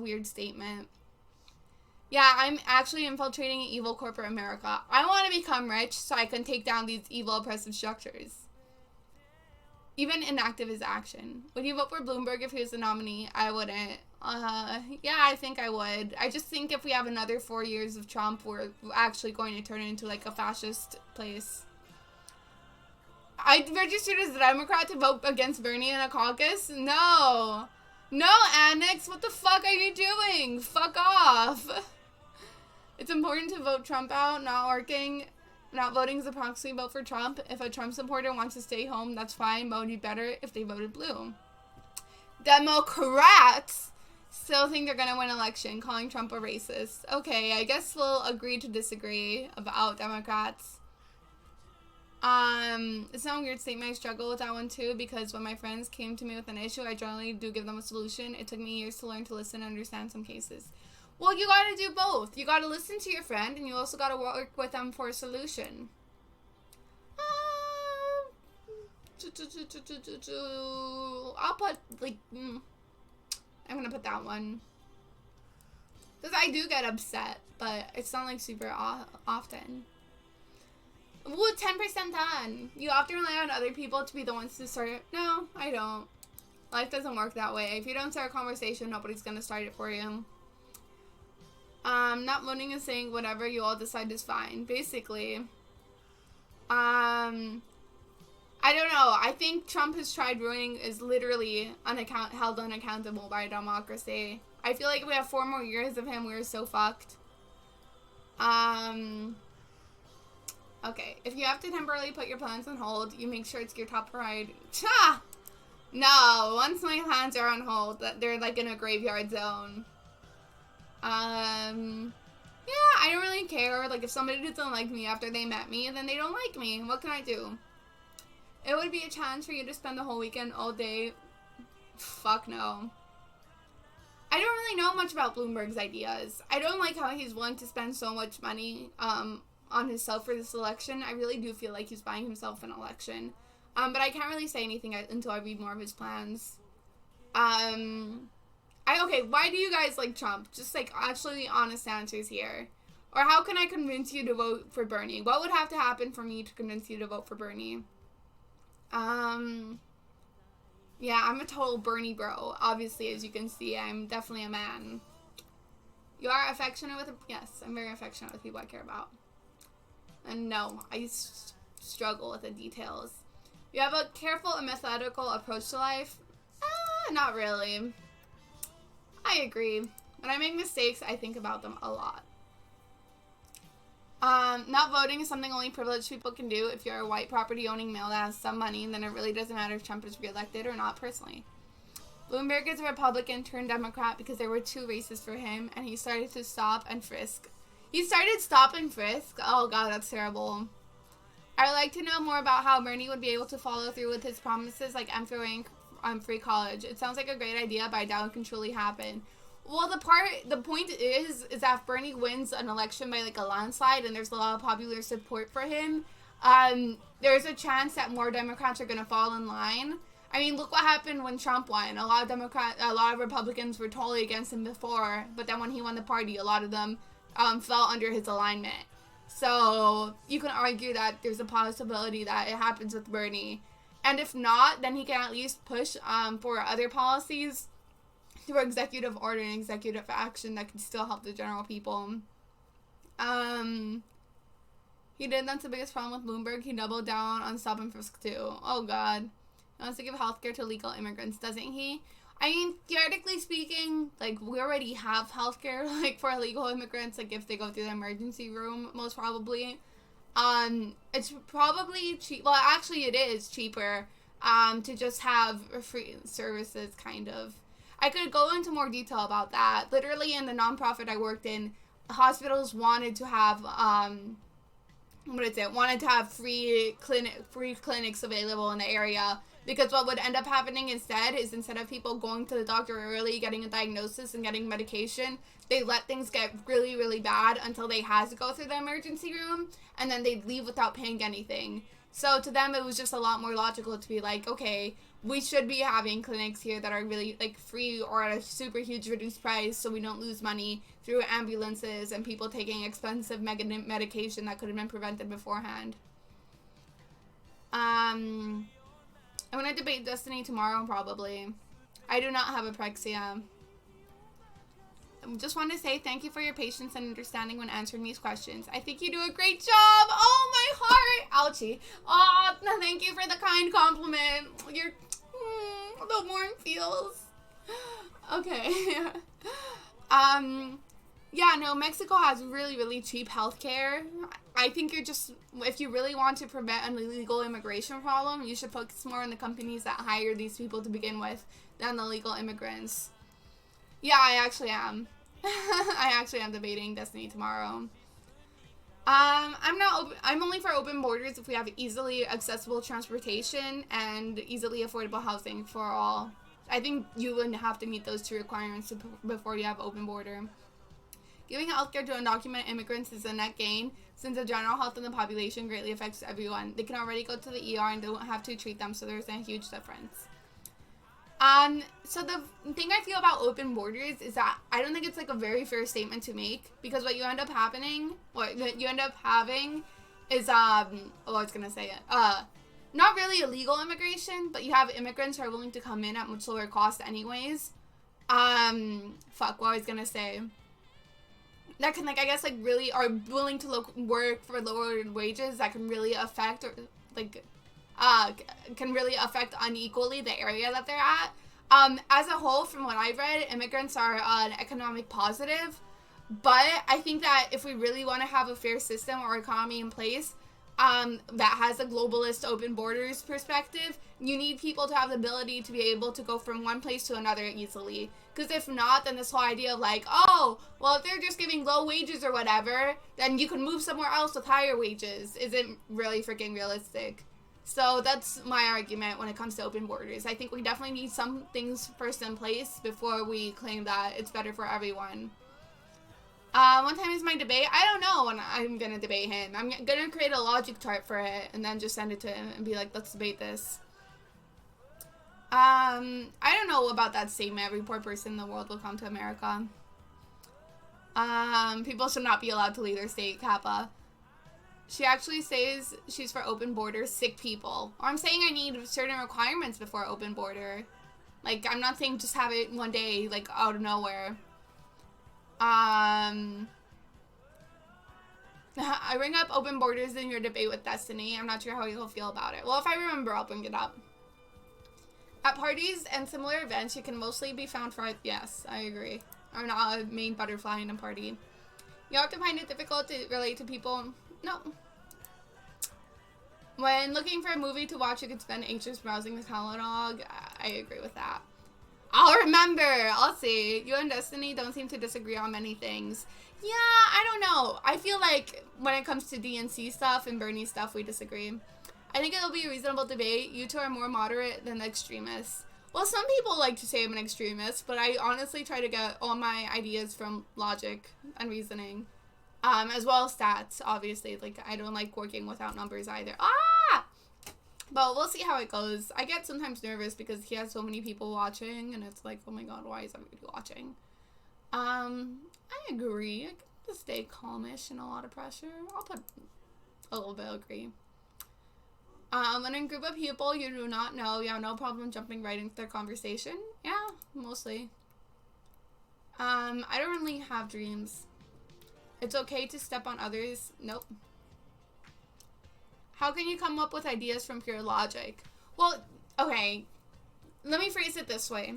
weird statement. Yeah, I'm actually infiltrating evil corporate America. I want to become rich so I can take down these evil oppressive structures. Even inactive is action. Would you vote for Bloomberg if he was the nominee? I wouldn't. Yeah, I think I would. I just think if we have another 4 years of Trump, we're actually going to turn it into like a fascist place. I registered as a Democrat to vote against Bernie in a caucus? No. No, Annex, what the fuck are you doing? Fuck off. It's important to vote Trump out, not working. Not voting is a proxy vote for Trump. If a Trump supporter wants to stay home, that's fine, but it would be better if they voted blue. Democrats still think they're going to win election, calling Trump a racist. Okay, I guess we'll agree to disagree about Democrats. It's not a weird statement. I struggle with that one too, because when my friends came to me with an issue, I generally do give them a solution. It took me years to learn to listen and understand some cases. Well, you gotta do both. You gotta listen to your friend, and you also gotta work with them for a solution. I'll put, like, I'm gonna put that one. Because I do get upset, but it's not, like, super often. Ooh, 10% done. You often rely on other people to be the ones to start it. No, I don't. Life doesn't work that way. If you don't start a conversation, nobody's gonna start it for you. Not voting and saying whatever you all decide is fine. Basically. I don't know. I think Trump has tried ruining is literally held unaccountable by democracy. I feel like if we have 4 more years of him, we're so fucked. Okay. If you have to temporarily put your plans on hold, you make sure it's your top priority. Ha! No. Once my plans are on hold, they're like in a graveyard zone. Yeah, I don't really care. Like, if somebody doesn't like me after they met me, then they don't like me. What can I do? It would be a challenge for you to spend the whole weekend all day. Fuck no. I don't really know much about Bloomberg's ideas. I don't like how he's willing to spend so much money, on himself for this election. I really do feel like he's buying himself an election. But I can't really say anything until I read more of his plans. Okay, why do you guys like Trump? Just, like, actually honest answers here. Or how can I convince you to vote for Bernie? What would have to happen for me to convince you to vote for Bernie? Yeah, I'm a total Bernie bro. Obviously, as you can see, I'm definitely a man. You are affectionate with... Yes, I'm very affectionate with people I care about. And no, I struggle with the details. You have a careful and methodical approach to life? Not really. I agree. When I make mistakes, I think about them a lot. Not voting is something only privileged people can do. If you're a white property-owning male that has some money, then it really doesn't matter if Trump is reelected or not, personally. Bloomberg is a Republican turned Democrat because there were 2 races for him, and he started to stop and frisk. He started stop and frisk? Oh god, that's terrible. I would like to know more about how Bernie would be able to follow through with his promises, like employing free college. It sounds like a great idea, but I doubt it can truly happen. Well, the point is that if Bernie wins an election by, like, a landslide and there's a lot of popular support for him, there's a chance that more Democrats are going to fall in line. I mean, look what happened when Trump won. A lot of Republicans were totally against him before, but then when he won the party, a lot of them fell under his alignment. So you can argue that there's a possibility that it happens with Bernie. And if not, then he can at least push for other policies through executive order and executive action that can still help the general people. He did. That's the biggest problem with Bloomberg. He doubled down on stop and frisk too. Oh god. He wants to give healthcare to illegal immigrants, doesn't he? I mean, theoretically speaking, like, we already have healthcare, like, for illegal immigrants, like, if they go through the emergency room, most probably. It's probably cheap. Well, actually, it is cheaper, to just have free services, kind of. I could go into more detail about that. Literally, in the nonprofit I worked in, hospitals wanted to have, wanted to have free clinics available in the area. Because what would end up happening instead is, instead of people going to the doctor early, getting a diagnosis and getting medication, they let things get really, really bad until they had to go through the emergency room, and then they'd leave without paying anything. So to them, it was just a lot more logical to be like, okay, we should be having clinics here that are really like free or at a super huge reduced price so we don't lose money through ambulances and people taking expensive medication that could have been prevented beforehand. I'm going to debate Destiny tomorrow, probably. I do not have apraxia. I just want to say thank you for your patience and understanding when answering these questions. I think you do a great job. Oh, my heart. Ouchie. Oh, thank you for the kind compliment. You're the warm feels. Okay. Yeah, no, Mexico has really, really cheap healthcare. I think you're just, if you really want to prevent an illegal immigration problem, you should focus more on the companies that hire these people to begin with than the legal immigrants. Yeah, I actually am. I actually am debating Destiny tomorrow. I'm only for open borders if we have easily accessible transportation and easily affordable housing for all. I think you would have to meet those two requirements before you have open border. Giving healthcare to undocumented immigrants is a net gain, since the general health of the population greatly affects everyone. They can already go to the ER and don't have to treat them, so there's a huge difference. So the thing I feel about open borders is that I don't think it's like a very fair statement to make, because what you end up having is, I was gonna say it, not really illegal immigration, but you have immigrants who are willing to come in at much lower cost anyways. What I was gonna say. That can, like, I guess, like, really are willing to work for lower wages that can really affect, or, like, can really affect unequally the area that they're at. As a whole, from what I've read, immigrants are an economic positive, but I think that if we really want to have a fair system or economy in place, that has a globalist open borders perspective, you need people to have the ability to be able to go from one place to another easily. Because if not, then this whole idea of like, oh, well, if they're just giving low wages or whatever, then you can move somewhere else with higher wages isn't really freaking realistic. So that's my argument when it comes to open borders. I think we definitely need some things first in place before we claim that it's better for everyone. One time is my debate. I don't know when I'm going to debate him. I'm going to create a logic chart for it and then just send it to him and be like, let's debate this. I don't know about that statement. Every poor person in the world will come to America. People should not be allowed to leave their state, Kappa. She actually says she's for open borders, sick people. Or I'm saying I need certain requirements before open border. Like, I'm not saying just have it one day, like, out of nowhere. I bring up open borders in your debate with Destiny. I'm not sure how you'll feel about it. Well, if I remember, I'll bring it up. At parties and similar events, you can mostly be found for, yes, I agree. I'm not a main butterfly in a party. You have to find it difficult to relate to people. No. When looking for a movie to watch, you could spend ages browsing the catalog. I agree with that. I'll remember. I'll see. You and Destiny don't seem to disagree on many things. Yeah, I don't know. I feel like when it comes to DNC stuff and Bernie stuff, we disagree. I think it'll be a reasonable debate. You two are more moderate than the extremists. Well, some people like to say I'm an extremist, but I honestly try to get all my ideas from logic and reasoning. As well as stats, obviously. Like, I don't like working without numbers either. But we'll see how it goes. I get sometimes nervous because he has so many people watching, and it's like, oh my god, why is everybody watching? I agree. I get to stay calmish and a lot of pressure. I'll put a little bit of agree. When in a group of people you do not know, you have no problem jumping right into their conversation. Yeah, mostly. I don't really have dreams. It's okay to step on others. Nope. How can you come up with ideas from pure logic? Well, okay. Let me phrase it this way.